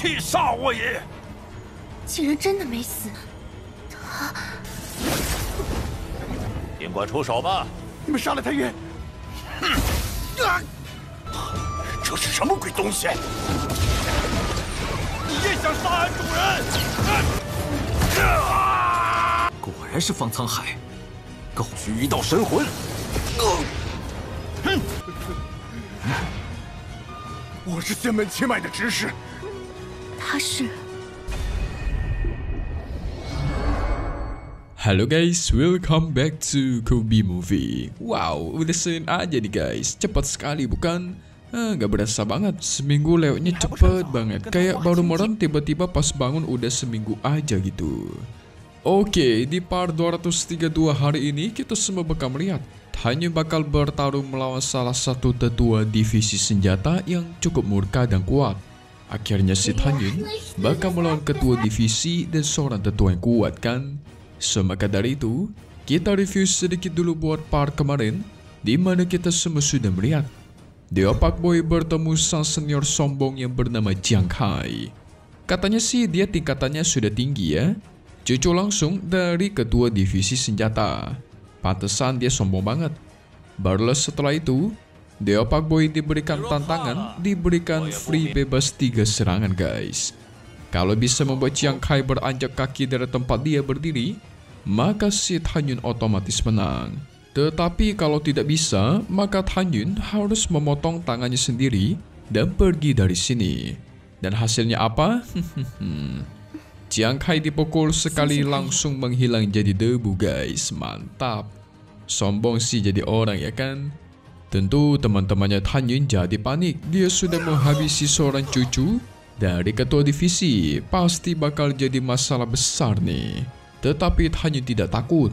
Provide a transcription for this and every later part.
气煞我也！竟然真的没死，他尽管出手吧！你们杀了太岳！这是什么鬼东西？你也想杀俺主人？果然是方沧海，高居一道神魂！哼！我是仙门七脉的执事。他是。 Halo guys, welcome back to Kobe Movie. Wow, udah Senin aja nih guys, cepat sekali bukan? Gak berasa banget, seminggu lewatnya cepet banget. Kayak baru merem tiba-tiba pas bangun udah seminggu aja gitu. Oke, di part 232 hari ini kita semua bakal melihat Tan Yun bakal bertarung melawan salah satu tetua divisi senjata yang cukup murka dan kuat. Akhirnya si Tan Yun bakal melawan ketua divisi dan seorang tetua yang kuat kan? Maka dari itu, kita review sedikit dulu buat part kemarin, di mana kita semua sudah melihat Deo Pak Boy bertemu sang senior sombong yang bernama Jiang Kai. Katanya sih dia tingkatannya sudah tinggi ya, cucu langsung dari ketua divisi senjata. Pantesan dia sombong banget. Barulah setelah itu, Deo Pak Boy diberikan tantangan, diberikan free bebas 3 serangan guys. Kalau bisa membuat Jiang Kai beranjak kaki dari tempat dia berdiri, maka si Tan Yun otomatis menang. Tetapi kalau tidak bisa, maka Tan Yun harus memotong tangannya sendiri dan pergi dari sini. Dan hasilnya apa? Jiang Kai dipukul sekali langsung menghilang jadi debu guys. Mantap. Sombong sih jadi orang ya kan? Tentu teman-temannya Tan Yun jadi panik. Dia sudah menghabisi seorang cucu dari ketua divisi, pasti bakal jadi masalah besar nih. Tetapi Tan Yun tidak takut.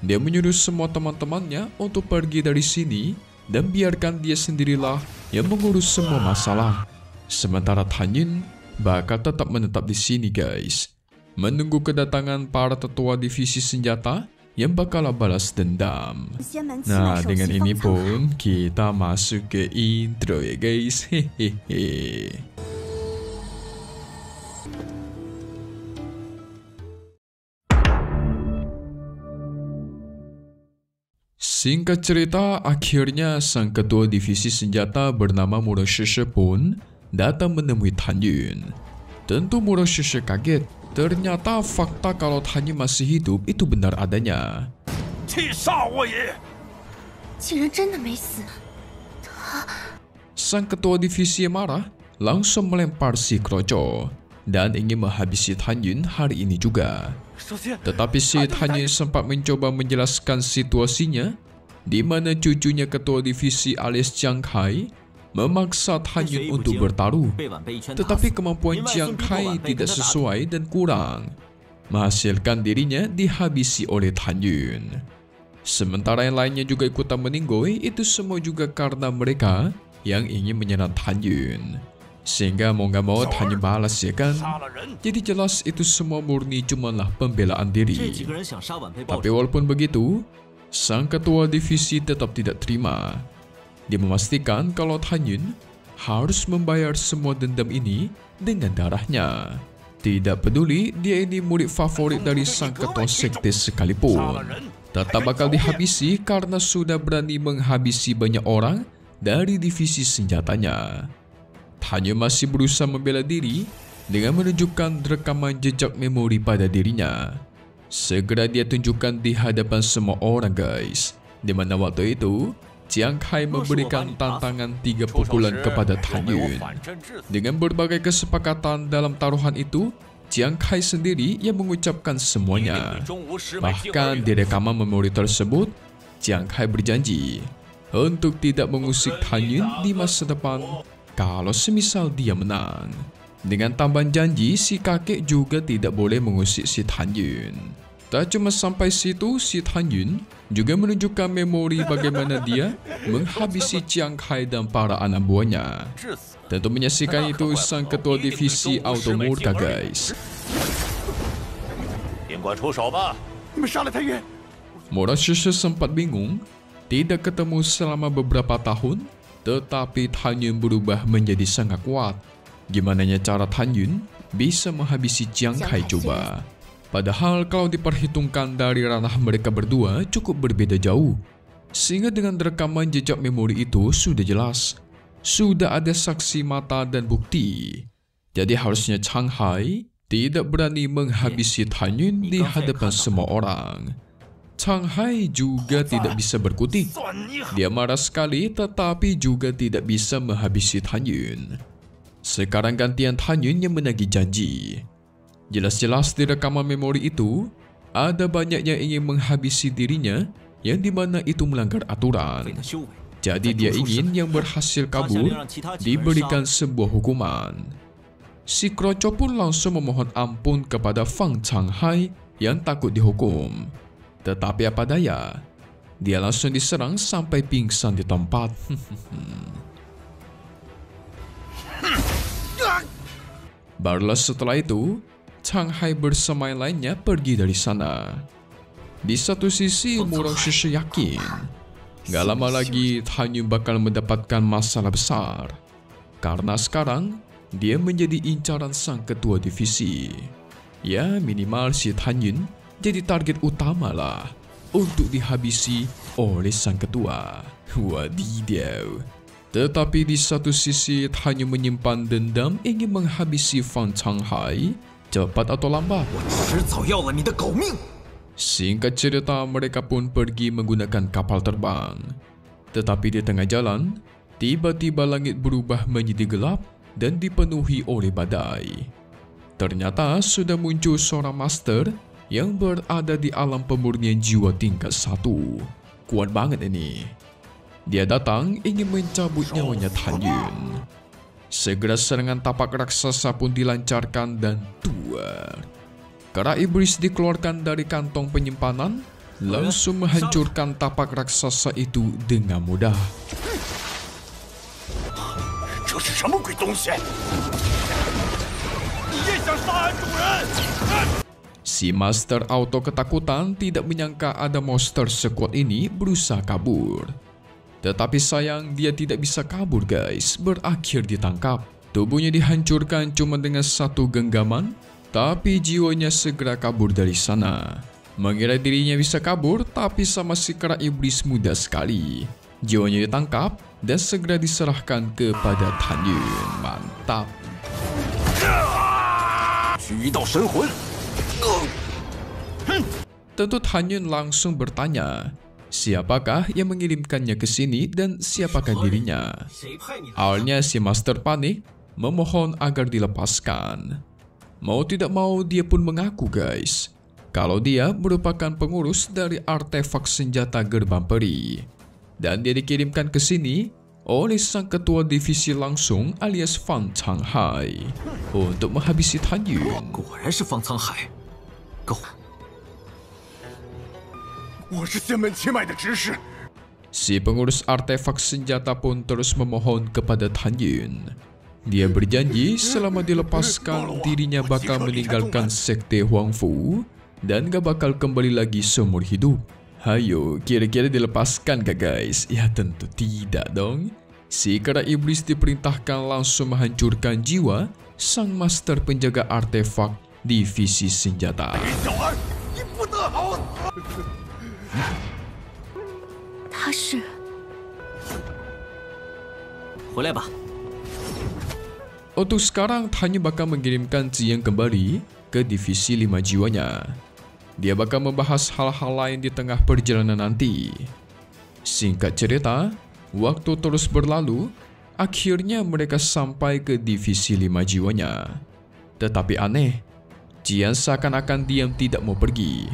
Dia menyuruh semua teman-temannya untuk pergi dari sini dan biarkan dia sendirilah yang mengurus semua masalah. Sementara Tan Yun bakal tetap menetap di sini guys, menunggu kedatangan para tetua divisi senjata yang bakal balas dendam. Nah, dengan ini pun kita masuk ke intro ya guys. Hehehe. Singkat cerita, akhirnya sang ketua divisi senjata bernama Muroshige pun datang menemui Tan Yun. Tentu Muroshige kaget, ternyata fakta kalau Tan Yun masih hidup itu benar adanya. Sang ketua divisi marah, langsung melempar si Kroco dan ingin menghabisi Tan Yun hari ini juga. Tetapi si Tan Yun sempat mencoba menjelaskan situasinya, di mana cucunya ketua divisi alias Jiang Kai memaksa Tan Yun untuk bertaruh. Tetapi kemampuan Jiang Kai tidak sesuai dan kurang, menghasilkan dirinya dihabisi oleh Tan Yun. Sementara yang lainnya juga ikutan meninggoy, itu semua juga karena mereka yang ingin menyerang Tan Yun. Sehingga mau gak mau Tan Yun balas ya kan. Jadi jelas itu semua murni cumanlah pembelaan diri. Tapi walaupun begitu, sang ketua divisi tetap tidak terima. Dia memastikan kalau Tan Yun harus membayar semua dendam ini dengan darahnya. Tidak peduli dia ini murid favorit dari sang ketua sekte sekalipun, tetap bakal dihabisi karena sudah berani menghabisi banyak orang dari divisi senjatanya. Tan Yun masih berusaha membela diri dengan menunjukkan rekaman jejak memori pada dirinya. Segera dia tunjukkan di hadapan semua orang guys, di mana waktu itu Jiang Kai memberikan tantangan 3 pukulan kepada Tan Yun. Dengan berbagai kesepakatan dalam taruhan itu, Jiang Kai sendiri yang mengucapkan semuanya. Bahkan di rekaman memori tersebut, Jiang Kai berjanji untuk tidak mengusik Tan Yun di masa depan kalau semisal dia menang. Dengan tambahan janji, si kakek juga tidak boleh mengusik si Tan Yun. Tak cuma sampai situ, si Tan Yun juga menunjukkan memori bagaimana dia menghabisi Jiang Kai dan para anak buahnya. Tentu menyaksikan itu sang ketua divisi auto murka guys. Muroshige sempat bingung, tidak ketemu selama beberapa tahun, tetapi Tan Yun berubah menjadi sangat kuat. Gimananya cara Tan Yun bisa menghabisi Jiang Kai coba. Padahal kalau diperhitungkan dari ranah mereka berdua cukup berbeda jauh. Sehingga dengan rekaman jejak memori itu sudah jelas. Sudah ada saksi mata dan bukti. Jadi harusnya Chang Hai tidak berani menghabisi Tan Yun di hadapan semua orang. Chang Hai juga tidak bisa berkutik. Dia marah sekali tetapi juga tidak bisa menghabisi Tan Yun. Sekarang gantian Tan Yun yang menagih janji. Jelas-jelas di rekaman memori itu, ada banyak yang ingin menghabisi dirinya yang dimana itu melanggar aturan. Jadi dia ingin yang berhasil kabur diberikan sebuah hukuman. Si Kroco pun langsung memohon ampun kepada Fang Chang Hai yang takut dihukum. Tetapi apa daya, dia langsung diserang sampai pingsan di tempat. Barulah setelah itu, Chang Hai bersama yang lainnya pergi dari sana. Di satu sisi, Murong Shishi yakin gak lama lagi Tan Yun bakal mendapatkan masalah besar. Karena sekarang, dia menjadi incaran sang ketua divisi. Ya, minimal si Tan Yun jadi target utama lah untuk dihabisi oleh sang ketua. Wadidaw. Tetapi di satu sisi Tan Yun menyimpan dendam ingin menghabisi Fang Chang Hai cepat atau lambat. Singkat cerita, mereka pun pergi menggunakan kapal terbang. Tetapi di tengah jalan, tiba-tiba langit berubah menjadi gelap dan dipenuhi oleh badai. Ternyata sudah muncul seorang master yang berada di alam pemurnian jiwa tingkat 1. Kuat banget ini. Dia datang ingin mencabut nyawanya Tan Yun. Segera serangan tapak raksasa pun dilancarkan dan tuar. Kara iblis dikeluarkan dari kantong penyimpanan, langsung menghancurkan tapak raksasa itu dengan mudah. Si Master Auto ketakutan tidak menyangka ada monster sekuat ini berusaha kabur. Tetapi sayang dia tidak bisa kabur guys, berakhir ditangkap. Tubuhnya dihancurkan cuma dengan satu genggaman, tapi jiwanya segera kabur dari sana. Mengira dirinya bisa kabur, tapi sama si kera iblis mudah sekali. Jiwanya ditangkap dan segera diserahkan kepada Tan Yun. Mantap. Tentu Tan Yun langsung bertanya, siapakah yang mengirimkannya ke sini dan siapakah dirinya? Awalnya si Master panik, memohon agar dilepaskan. Mau tidak mau dia pun mengaku guys, kalau dia merupakan pengurus dari artefak senjata gerbang peri. Dan dia dikirimkan ke sini oleh sang ketua divisi langsung alias Fang Chang Hai untuk menghabisi Tan Yun. Si pengurus artefak senjata pun terus memohon kepada Tan Yun. Dia berjanji selama dilepaskan dirinya bakal meninggalkan sekte Huangfu dan gak bakal kembali lagi seumur hidup. Hayo, kira-kira dilepaskan gak guys? Ya tentu tidak dong. Si kera iblis diperintahkan langsung menghancurkan jiwa sang master penjaga artefak divisi senjata. Untuk sekarang, Tan Yun bakal mengirimkan Jiang kembali ke divisi 5 jiwanya. Dia bakal membahas hal-hal lain di tengah perjalanan nanti. Singkat cerita, waktu terus berlalu, akhirnya mereka sampai ke divisi 5 jiwanya. Tetapi aneh, Jian seakan-akan diam tidak mau pergi.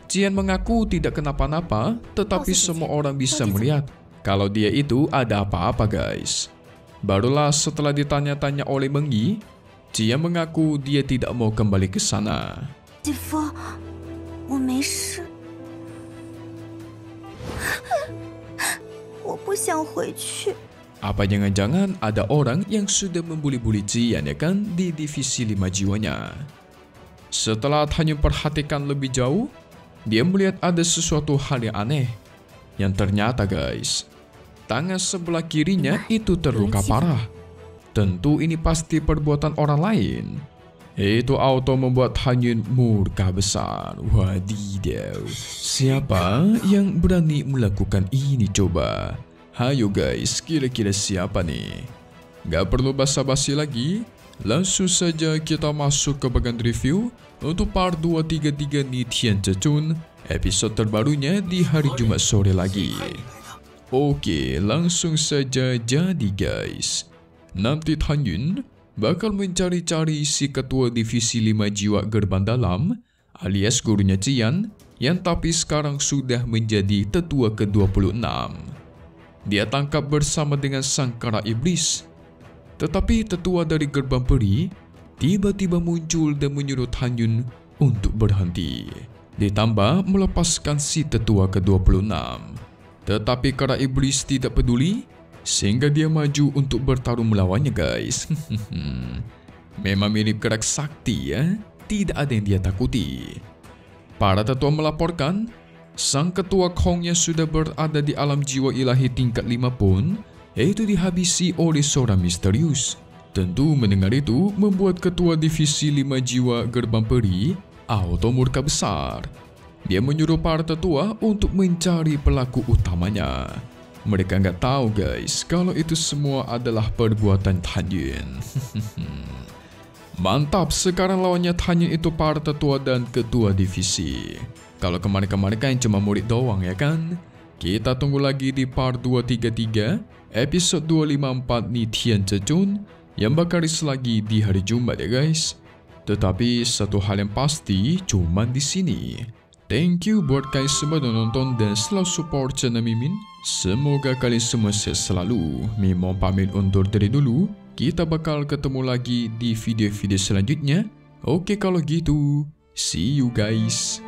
Jian mengaku tidak kenapa-napa, tetapi semua orang bisa melihat kalau dia itu ada apa-apa guys. Barulah setelah ditanya-tanya oleh Meng Yi, Jian mengaku dia tidak mau kembali ke sana. Apa jangan-jangan ada orang yang sudah membuli-buli Jian ya kan di divisi 5 jiwanya. Setelah Tan Yun perhatikan lebih jauh, dia melihat ada sesuatu hal yang aneh. Yang ternyata guys, tangan sebelah kirinya itu terluka parah. Tentu ini pasti perbuatan orang lain. Itu auto membuat Han Yun murka besar. Wadidaw, siapa yang berani melakukan ini coba? Hayo guys, kira-kira siapa nih? Gak perlu basa-basi lagi, langsung saja kita masuk ke bagian review untuk part 233 Ni Tian Zhechun, episode terbarunya di hari Jumat sore lagi. Oke, langsung saja jadi guys. Nanti Han Yun bakal mencari-cari si ketua divisi 5 jiwa gerbang dalam alias gurunya Jian yang tapi sekarang sudah menjadi tetua ke-26. Dia tangkap bersama dengan sangkara iblis. Tetapi tetua dari gerbang peri tiba-tiba muncul dan menyuruh Han Yun untuk berhenti. Ditambah melepaskan si tetua ke-26. Tetapi kara iblis tidak peduli sehingga dia maju untuk bertarung melawannya guys. Memang mirip gerak sakti ya, tidak ada yang dia takuti. Para tetua melaporkan, sang ketua Kong yang sudah berada di alam jiwa ilahi tingkat 5 pun, yaitu dihabisi oleh seorang misterius. Tentu mendengar itu membuat ketua divisi 5 jiwa gerbang peri auto murka besar. Dia menyuruh para tetua untuk mencari pelaku utamanya. Mereka nggak tahu guys kalau itu semua adalah perbuatan Han Yun. Mantap, sekarang lawannya Han Yun itu para tetua dan ketua divisi. Kalau kemarin-kemarin kan cuma murid doang ya kan? Kita tunggu lagi di part 233 episode 254 Ni Tian Zhechun yang bakal rilis lagi di hari Jumat ya guys. Tetapi satu hal yang pasti cuma di sini. Thank you buat kalian semua yang nonton dan selalu support channel Mimin. Semoga kalian semua sehat selalu. Mimin pamit undur diri dulu. Kita bakal ketemu lagi di video-video selanjutnya. Oke kalau gitu, see you guys.